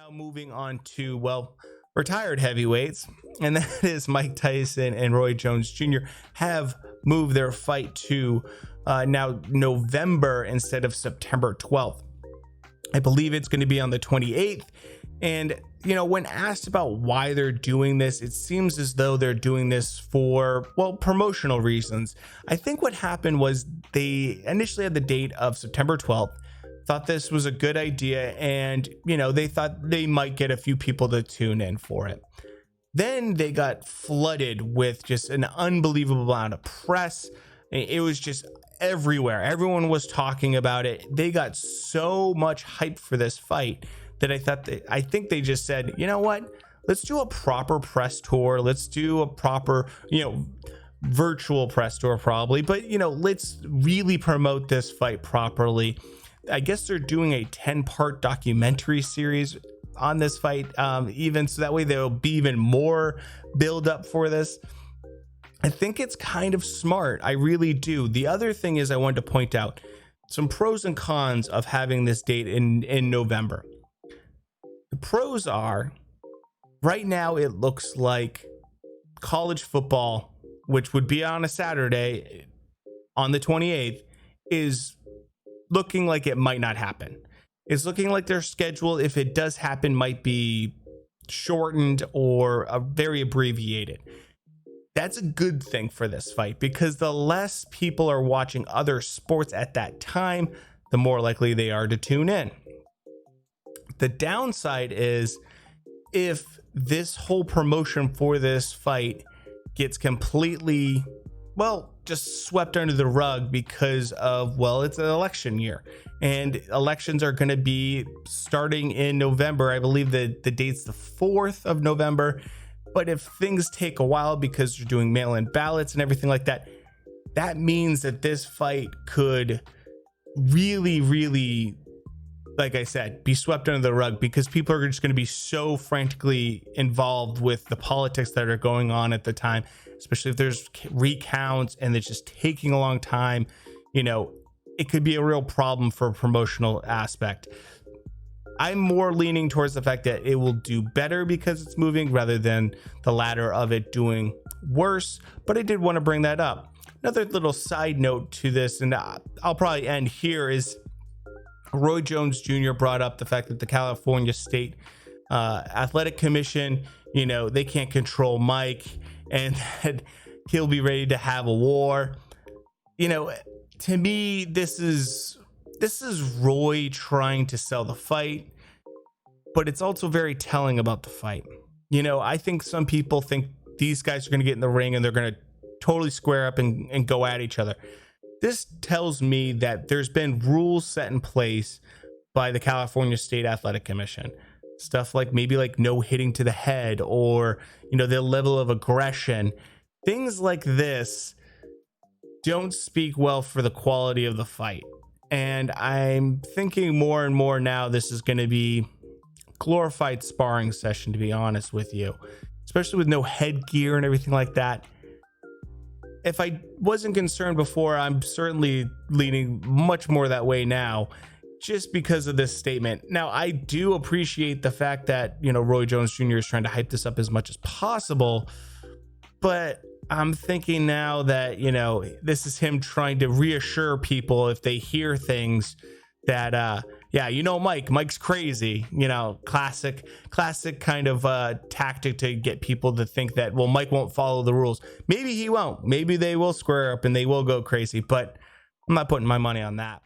Now moving on to, well, retired heavyweights, and that is Mike Tyson and Roy Jones Jr. have moved their fight to now November instead of September 12th. I believe it's going to be on the 28th. And, you know, when asked about why they're doing this, it seems as though they're doing this for, well, promotional reasons. I think what happened was they initially had the date of September 12th, thought this was a good idea, and, you know, they thought they might get a few people to tune in for it. Then they got flooded with just an unbelievable amount of press. It was just everywhere. Everyone was talking about it. They got so much hype for this fight that I think they just said, you know what, let's do a proper press tour. Let's do a proper, virtual press tour probably, but, let's really promote this fight properly. I guess they're doing a 10-part documentary series on this fight, even so that way there'll be even more build up for this. I think it's kind of smart. I really do. The other thing is I wanted to point out some pros and cons of having this date in November. The pros are, right now it looks like college football, which would be on a Saturday on the 28th, is looking like it might not happen. It's looking like their schedule, if it does happen, might be shortened or very abbreviated. That's a good thing for this fight, because the less people are watching other sports at that time, the more likely they are to tune in. The downside is if this whole promotion for this fight gets completely, just swept under the rug because of, it's an election year, and elections are going to be starting in November. I believe the date's the 4th of November. But if things take a while because you're doing mail-in ballots and everything like that, that means that this fight could really, really, like I said, be swept under the rug, because people are just going to be so frantically involved with the politics that are going on at the time, especially if there's recounts and it's just taking a long time. It could be a real problem for a promotional aspect. I'm more leaning towards the fact that it will do better because it's moving, rather than the latter of it doing worse. But I did want to bring that up. Another little side note to this, and I'll probably end here, is Roy Jones Jr. brought up the fact that the California State Athletic Commission, they can't control Mike, and that he'll be ready to have a war. To me, this is Roy trying to sell the fight, but it's also very telling about the fight. I think some people think these guys are going to get in the ring and they're going to totally square up and go at each other. This tells me that there's been rules set in place by the California State Athletic Commission. Stuff like maybe no hitting to the head, or, the level of aggression. Things like this don't speak well for the quality of the fight. And I'm thinking more and more now this is going to be glorified sparring session, to be honest with you, especially with no headgear and everything like that. If I wasn't concerned before, I'm certainly leaning much more that way now, just because of this statement. Now, I do appreciate the fact that, Roy Jones Jr. is trying to hype this up as much as possible, but I'm thinking now that, this is him trying to reassure people if they hear things that, Mike's crazy, classic kind of tactic to get people to think that, Mike won't follow the rules. Maybe he won't. Maybe they will square up and they will go crazy, but I'm not putting my money on that.